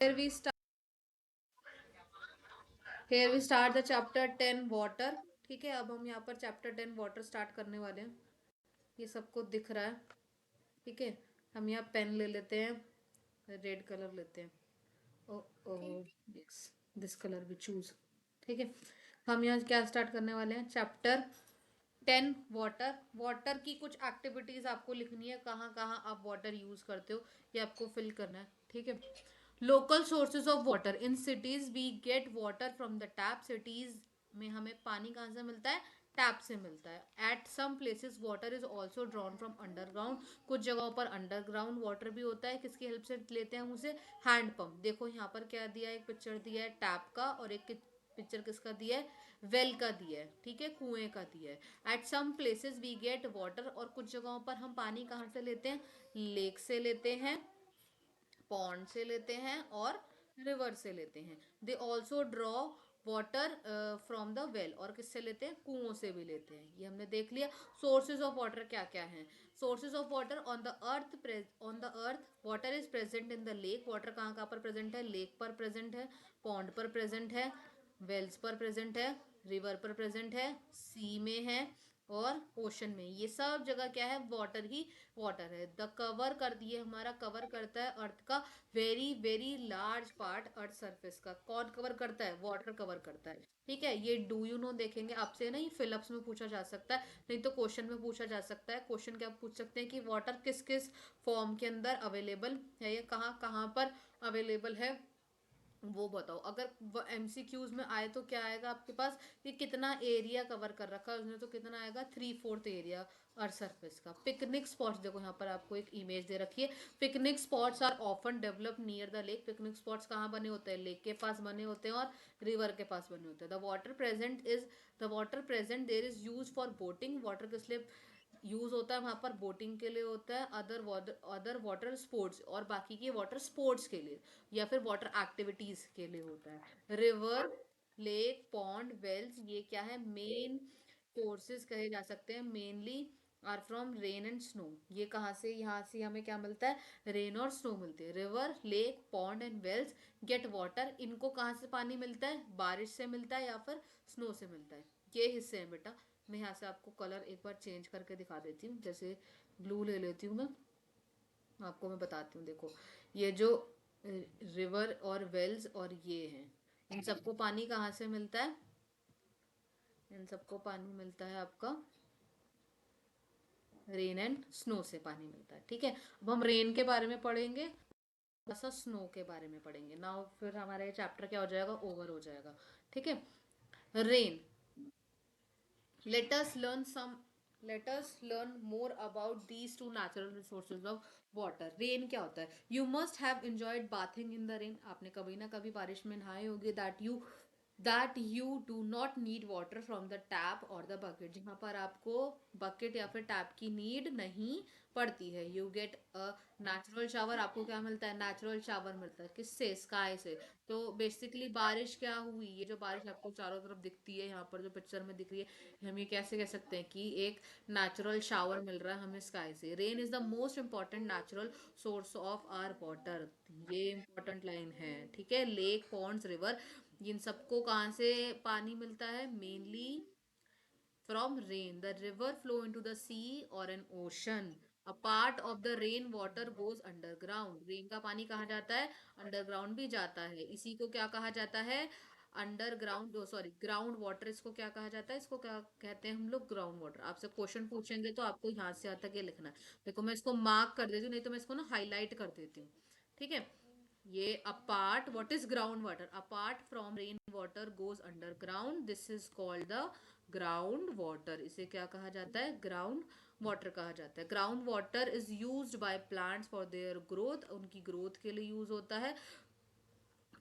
Here we start. Here we start the chapter 10 water. ठीक है, अब हम यहाँ पर चैप्टर 10 वाटर स्टार्ट करने वाले हैं. ये सबको दिख रहा है. ठीक है, हम यहाँ पेन ले लेते हैं, रेड कलर लेते हैं. ओ ओ यस, दिस कलर भी चूज. ठीक है, हम यहाँ क्या स्टार्ट करने वाले हैं? Chapter 10 water. वाटर की कुछ एक्टिविटीज आपको लिखनी है, कहाँ कहाँ आप वाटर यूज करते हो ये आपको फिल करना है. ठीक है. Local sources of water in cities we get water from the tap. Cities में हमें पानी कहाँ से मिलता है? टैप से मिलता है. At some places water is also drawn from underground. कुछ जगहों पर अंडरग्राउंड वाटर भी होता है. किसकी हेल्प से लेते हैं हम उसे? Hand pump. देखो यहाँ पर क्या दिया है, एक पिक्चर दिया है टैप का, और एक पिक्चर किसका दिया है? वेल का दिया है. ठीक है, कुएं का दिया है. At some places we get water. और कुछ जगहों पर हम पानी कहाँ से लेते हैं? लेक से लेते हैं, पॉन्ड से लेते हैं, और रिवर से लेते हैं. They also draw water from the well. और किससे लेते हैं? कुओं से भी लेते हैं. ये हमने देख लिया. सोर्सेज ऑफ वाटर क्या क्या हैं? Sources of water on the earth. On the earth water is present in the lake. Water कहाँ कहाँ पर प्रेजेंट है? लेक पर प्रेजेंट है, पॉन्ड पर प्रेजेंट है, वेल्स पर प्रेजेंट है, रिवर पर प्रेजेंट है, सी में है, और ओशन में. ये सब जगह क्या है? वाटर ही वाटर है. द कवर कर दिए, हमारा कवर करता है अर्थ का वेरी वेरी लार्ज पार्ट. अर्थ सरफेस का कौन कवर करता है? वाटर कवर करता है. ठीक है, ये डू यू नो देखेंगे आपसे, नहीं फिलअप्स में पूछा जा सकता है, नहीं तो क्वेश्चन में पूछा जा सकता है. क्वेश्चन क्या पूछ सकते हैं कि वाटर किस किस फॉर्म के अंदर अवेलेबल है, या कहाँ कहाँ पर अवेलेबल है, वो बताओ. अगर वो एमसीक्यूज में आए तो क्या आएगा आपके पास? कि कितना एरिया कवर कर रखा है उसने, तो कितना आएगा? 3/4 एरिया अर्थ सरफेस का. पिकनिक स्पॉट्स देखो यहाँ पर आपको एक इमेज दे रखी है. Picnic spots are often develop near the lake. Picnic spots कहाँ बने होते हैं? लेक के पास बने होते हैं और रिवर के पास बने होते हैं. The water present there is use for boating. Water किस लिए यूज होता है? वहां पर बोटिंग के लिए होता है, अदर वाटर स्पोर्ट्स, और बाकी के वाटर स्पोर्ट्स के लिए या फिर वाटर एक्टिविटीज के लिए होता है. रिवर, लेक, पॉन्ड, वेल्स, ये क्या है? मेन सोर्सेज कहे जा सकते हैं. Mainly are from rain and snow. ये कहाँ से? यहाँ से हमें क्या मिलता है? रेन और स्नो मिलती है. River, lake, pond and wells get water. इनको कहाँ से पानी मिलता है? बारिश से मिलता है या फिर स्नो से मिलता है. ये हिस्से हैं बेटा. मैं यहाँ से आपको कलर एक बार चेंज करके दिखा देती हूँ. जैसे ब्लू ले लेती हूँ मैं, आपको मैं बताती हूँ. देखो, ये जो रिवर और वेल्स और ये हैं, इन सबको पानी कहाँ से मिलता है? इन सबको पानी मिलता है आपका रेन एंड स्नो से पानी मिलता है. ठीक है, अब हम रेन के बारे में पढ़ेंगे, थोड़ा सा स्नो के बारे में पढ़ेंगे ना, फिर हमारा ये चैप्टर क्या हो जाएगा? ओवर हो जाएगा. ठीक है. Rain. let us learn some let us learn more about these two natural resources of water. Rain क्या होता है? You must have enjoyed bathing in the rain. आपने कभी ना कभी बारिश में नहाए होंगे. that you do not need water from the tap or the bucket. जहाँ पर आपको बकेट या फिर टैप की नीड नहीं पड़ती है. You get a natural shower. आपको क्या मिलता है? नेचुरल शावर मिलता है. किससे? स्काई से. तो बेसिकली बारिश क्या हुई? ये जो बारिश आपको चारों तरफ दिखती है, यहाँ पर जो पिक्चर में दिख रही है, हम ये कैसे कह सकते हैं कि एक नेचुरल शावर मिल रहा है हमें स्काई से. Rain is the most important natural source of our water. ये इंपॉर्टेंट लाइन है. ठीक है. लेक, पॉन्ड्स, रिवर, इन सबको कहाँ से पानी मिलता है? Mainly from rain. The river flow into the sea or an ocean. A part of the rain water goes underground. Rain का पानी कहाँ जाता है? अंडरग्राउंड भी जाता है. इसी को क्या कहा जाता है? Underground, sorry, ground water. इसको क्या कहा जाता है? इसको क्या कहते हैं हम लोग? Ground water. आपसे क्वेश्चन पूछेंगे तो आपको यहाँ से यहाँ तक ये लिखना है. देखो, मैं इसको मार्क कर देती हूँ, नहीं तो मैं इसको ना हाईलाइट कर देती हूँ. ठीक है. ये apart, what is ground water? Apart from rain water goes underground. This is called the ground water. इसे क्या कहा जाता है? ग्राउंड वाटर कहा जाता है. Ground water is used by plants for their growth. उनकी ग्रोथ के लिए यूज होता है.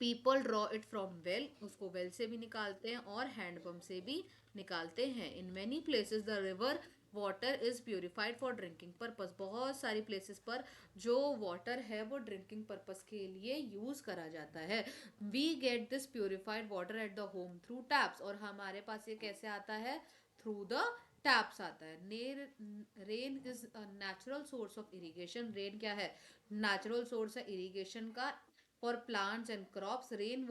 People draw it from well. उसको वेल से भी निकालते हैं और हैंडपंप से भी निकालते हैं. In many places the river water is purified for drinking purpose. बहुत सारी प्लेसेस पर जो वाटर है वो ड्रिंकिंग पर्पस के लिए यूज करा जाता है. We get this purified water at the home through taps. और हमारे पास ये कैसे आता है? थ्रू द टैप्स आता है. Rain is a natural source of irrigation. Rain क्या है? नेचुरल सोर्स है इरिगेशन का. for plants and crops. Rain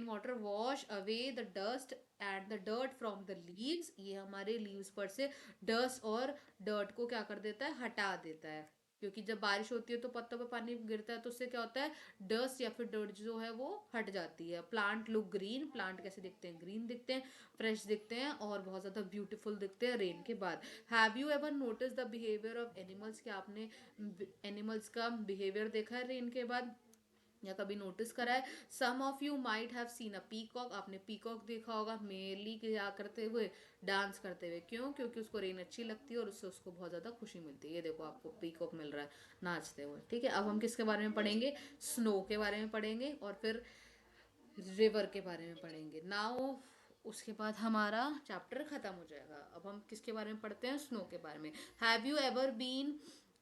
water wash away the dust and the dirt from the leaves. ये हमारे leaves पर से dust और dirt को क्या कर देता है, हटा देता है। क्योंकि जब बारिश होती है तो पत्तों पे पानी गिरता है तो उससे क्या होता है, डस्ट या फिर डर्ट जो है वो हट जाती है। प्लांट लुक ग्रीन, प्लांट कैसे दिखते हैं, ग्रीन दिखते हैं, फ्रेश दिखते हैं और बहुत ज़्यादा ब्यूटीफुल दिखते हैं रेन के बाद। Have you ever notice the behaviour of animals? क्या आपने एनिमल्स का बिहेवियर देखा है रेन के बाद या कभी नोटिस करा है? Some of you might have seen a peacock. आपने पीकॉक देखा होगा मेनली क्या करते हुए, डांस करते हुए। क्यों? क्योंकि उसको रेन अच्छी लगती है और उससे उसको बहुत ज़्यादा खुशी मिलती है। ये देखो आपको पीकॉक मिल रहा है नाचते हुए। ठीक है, अब हम किसके बारे में पढ़ेंगे? स्नो के बारे में पढ़ेंगे और फिर रिवर के बारे में पढ़ेंगे। नाउ उसके बाद हमारा चैप्टर खत्म हो जाएगा। अब हम किसके बारे में पढ़ते हैं? स्नो के बारे में। Have you ever been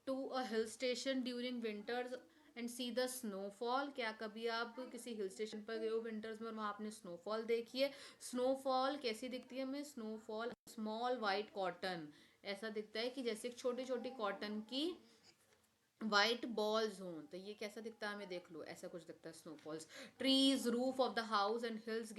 to a hill station during winters and see the snowfall? क्या कभी आप किसी हिल स्टेशन पर गए हो विंटर्स में और वहाँ आपने स्नोफॉल देखी है? स्नोफॉल कैसी दिखती है हमें? स्नोफॉल स्मॉल वाइट कॉटन, ऐसा दिखता है कि जैसे एक छोटी छोटी कॉटन की वाइट बॉल्स हों। तो ये कैसा दिखता है हमें, देख लो ऐसा कुछ दिखता है snowfalls. Trees, roof of the house and hills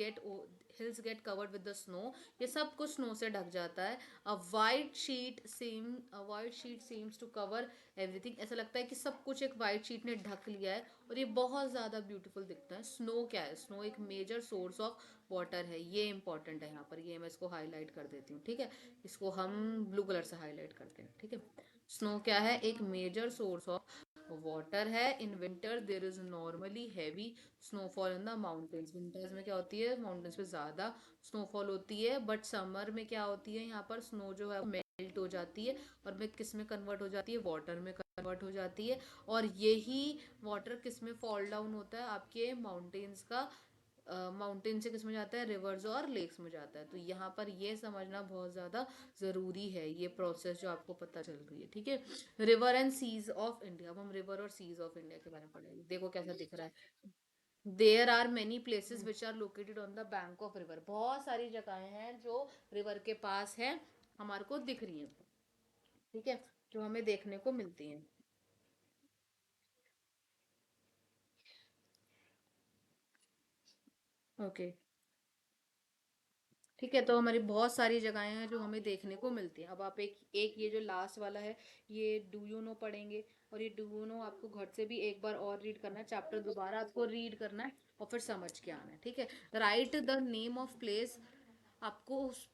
get covered with the snow. ये सब कुछ स्नो से ढक जाता है। A white sheet seems to cover everything. ऐसा लगता है कि सब कुछ एक वाइट शीट ने ढक लिया है और ये बहुत ज़्यादा ब्यूटीफुल दिखता है। स्नो क्या है? स्नो एक मेजर सोर्स ऑफ वाटर है। ये इंपॉर्टेंट है यहाँ पर, ये मैं इसको हाईलाइट कर देती हूँ। ठीक है, इसको हम ब्लू कलर से हाईलाइट करते हैं। ठीक है, स्नो क्या है? एक मेजर सोर्स ऑफ वाटर है। In winter there is normally heavy snowfall in the mountains. Winters में क्या होती है, माउंटेन्स पे ज़्यादा स्नोफॉल होती है। बट समर में क्या होती है, यहाँ पर स्नो जो है मेल्ट हो जाती है और में किस में कन्वर्ट हो जाती है, वाटर में कन्वर्ट हो जाती है। और यही वाटर किस में फॉल डाउन होता है, आपके माउंटेन्स का माउंटेन से किस में जाता है, रिवर्स और लेक्स में जाता है। तो यहाँ पर ये समझना बहुत ज़्यादा ज़रूरी है, ये प्रोसेस जो आपको पता चल रही है। ठीक है, river and seas of India. अब हम रिवर और सीज ऑफ इंडिया के बारे में पढ़ेंगे। देखो कैसा दिख रहा है। There are many places which are located on the bank of river. बहुत सारी जगहें हैं जो रिवर के पास है, हमारे को दिख रही हैं। ठीक है, जो हमें देखने को मिलती हैं। ओके, ठीक है, तो हमारी बहुत सारी जगहें हैं जो हमें देखने को मिलती हैं। अब आप एक एक ये जो लास्ट वाला है, ये डू यू नो पढ़ेंगे। और ये डू यू नो आपको घर से भी एक बार और रीड करना है, चैप्टर दोबारा आपको रीड करना है और फिर समझ के आना है। ठीक है, right the name of place. आपको उस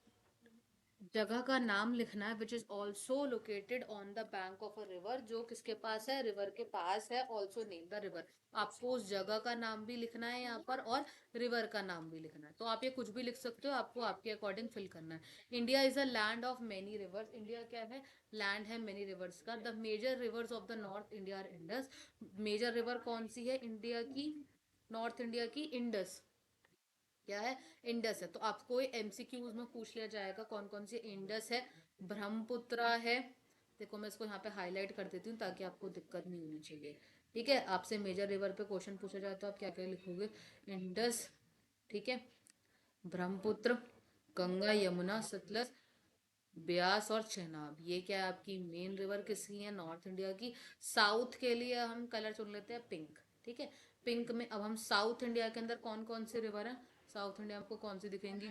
जगह का नाम लिखना है which is also located on the bank of a river. जो किसके पास है, रिवर के पास है। Also name the river. आपको उस जगह का नाम भी लिखना है यहाँ पर और रिवर का नाम भी लिखना है। तो आप ये कुछ भी लिख सकते हो, आपको आपके अकॉर्डिंग फिल करना है। India is a land of many rivers. India क्या है, लैंड है मेनी रिवर्स का। The major rivers of the north India are Indus. Major river कौन सी है इंडिया की, नॉर्थ इंडिया की? इंडस। क्या है, इंडस है। तो आपको एमसीक्यूज में पूछ लिया जाएगा कौन कौन सी। इंडस है, ब्रह्मपुत्र है। देखो मैं इसको यहाँ पे हाईलाइट कर देती हूँ ताकि आपको दिक्कत नहीं होनी चाहिए। ठीक है, आपसे मेजर रिवर पे क्वेश्चन पूछा जाए तो आप क्या क्या लिखोगे? इंडस, ठीक है, ब्रह्मपुत्र, गंगा, यमुना, सतलज, ब्यास और चेनाब। ये क्या है, आपकी मेन रिवर किसकी है, नॉर्थ इंडिया की। साउथ के लिए हम कलर चुन लेते हैं पिंक। ठीक है, पिंक में अब हम साउथ इंडिया के अंदर कौन कौन से रिवर है, साउथ इंडिया में आपको कौन सी दिखेंगी?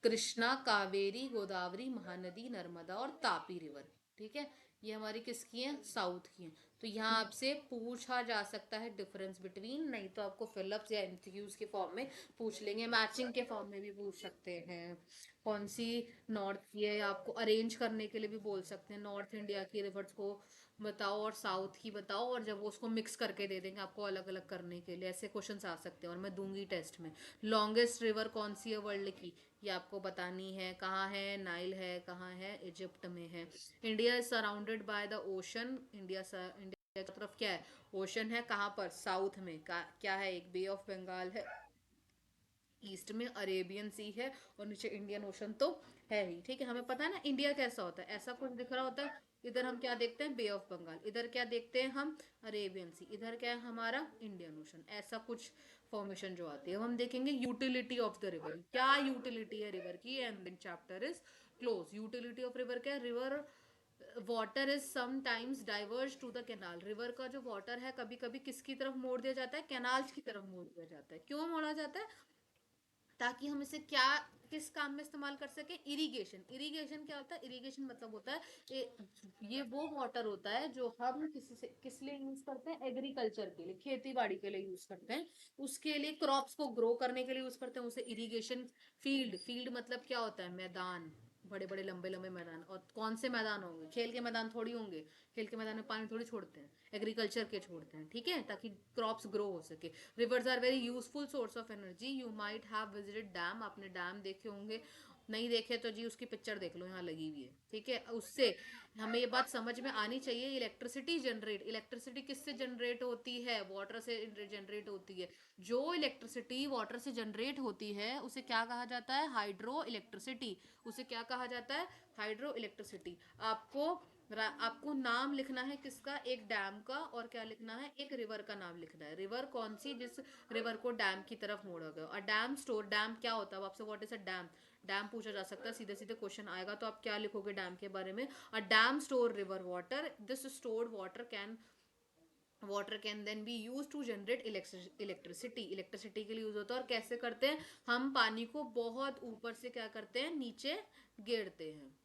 कृष्णा, कावेरी, गोदावरी, महानदी, नर्मदा और तापी रिवर। ठीक है, ये हमारी किसकी हैं, साउथ की हैं। तो यहाँ आपसे पूछा जा सकता है डिफरेंस बिटवीन, नहीं तो आपको फिलअप्स या एमसीक्यूज के फॉर्म में पूछ लेंगे, मैचिंग के फॉर्म में भी पूछ सकते हैं। कौन सी नॉर्थ की है, या आपको अरेंज करने के लिए भी बोल सकते हैं, नॉर्थ इंडिया की रिवर्स को बताओ और साउथ की बताओ, और जब वो उसको मिक्स करके दे देंगे आपको अलग अलग करने के लिए, ऐसे क्वेश्चंस आ सकते हैं और मैं दूंगी टेस्ट में। लॉन्गेस्ट रिवर कौन सी है वर्ल्ड की, ये आपको बतानी है। कहाँ है, नाइल है, कहाँ है, इजिप्ट में है। India is surrounded by the ocean. India की तरफ क्या है, ओशन है। कहाँ पर, साउथ में क्या है, एक बे ऑफ बंगाल है, ईस्ट में अरेबियन सी है और नीचे इंडियन ओशन तो है ही। ठीक है, हमें पता है ना इंडिया कैसा होता है, ऐसा कुछ दिख रहा होता है। इधर हम क्या देखते हैं, बे ऑफ बंगाल। इधर क्या देखते हैं हम, अरेबियन सी। इधर क्या है हमारा, इंडियन ओशन। ऐसा कुछ फॉर्मेशन जो आती है। अब हम देखेंगे यूटिलिटी ऑफ द रिवर, क्या यूटिलिटी है रिवर की, and then chapter is close. Utility of river क्या है, river water is sometimes diverge to the canal, river का जो वाटर है कभी कभी किसकी तरफ मोड़ दिया जाता है, कैनाल्स की तरफ मोड़ दिया जाता है। क्यों मोड़ा जाता है? ताकि हम इसे क्या, किस काम में इस्तेमाल कर सके, इरिगेशन। इरिगेशन क्या होता है? इरिगेशन मतलब होता है ये वो वाटर होता है जो हम किसी से किस लिए यूज करते हैं, एग्रीकल्चर के लिए, खेती बाड़ी के लिए यूज करते हैं, उसके लिए क्रॉप्स को ग्रो करने के लिए यूज करते हैं, उसे इरिगेशन। फील्ड, फील्ड मतलब क्या होता है? मैदान, बड़े बड़े लंबे लंबे मैदान। और कौन से मैदान होंगे? खेल के मैदान थोड़ी होंगे, खेल के मैदान में पानी थोड़ी छोड़ते हैं, एग्रीकल्चर के छोड़ते हैं, ठीक है, ताकि क्रॉप्स ग्रो हो सके। Rivers are very useful source of energy. You might have visited dam, आपने डैम देखे होंगे, नहीं देखे तो जी उसकी पिक्चर देख लो, यहाँ लगी हुई है, ठीक है। उससे हमें ये बात समझ में आनी चाहिए, इलेक्ट्रिसिटी जनरेट, इलेक्ट्रिसिटी किससे जनरेट होती है? वाटर से जनरेट होती है। जो इलेक्ट्रिसिटी वाटर से जनरेट होती है उसे क्या कहा जाता है? Hydro electricity. उसे क्या कहा जाता है? Hydro electricity. आपको नाम लिखना है किसका? एक डैम का, और क्या लिखना है? एक रिवर का नाम लिखना है। रिवर कौन सी? जिस रिवर को डैम की तरफ मोड़ा गया। और डैम स्टोर, डैम क्या होता है? आपसे what is a dam, dam पूछा जा सकता है, सीधे सीधे क्वेश्चन आएगा तो आप क्या लिखोगे डैम के बारे में? A dam store river water, this stored water can then be use to generate electricity. Electricity के लिए यूज होता है। और कैसे करते हैं? हम पानी को बहुत ऊपर से क्या करते हैं? नीचे गेड़ते हैं।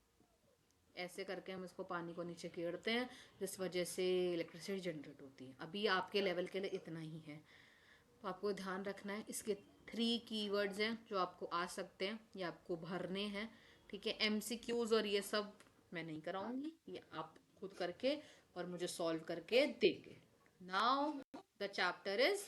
ऐसे करके हम इसको, पानी को नीचे गेड़ते हैं, जिस वजह से इलेक्ट्रिसिटी जनरेट होती है। अभी आपके लेवल के लिए इतना ही है, तो आपको ध्यान रखना है। इसके 3 कीवर्ड्स हैं जो आपको आ सकते हैं, ये आपको भरने हैं, ठीक है। एमसीक्यूज और ये सब मैं नहीं कराऊंगी, ये आप खुद करके और मुझे सॉल्व करके देंगे। Now the chapter is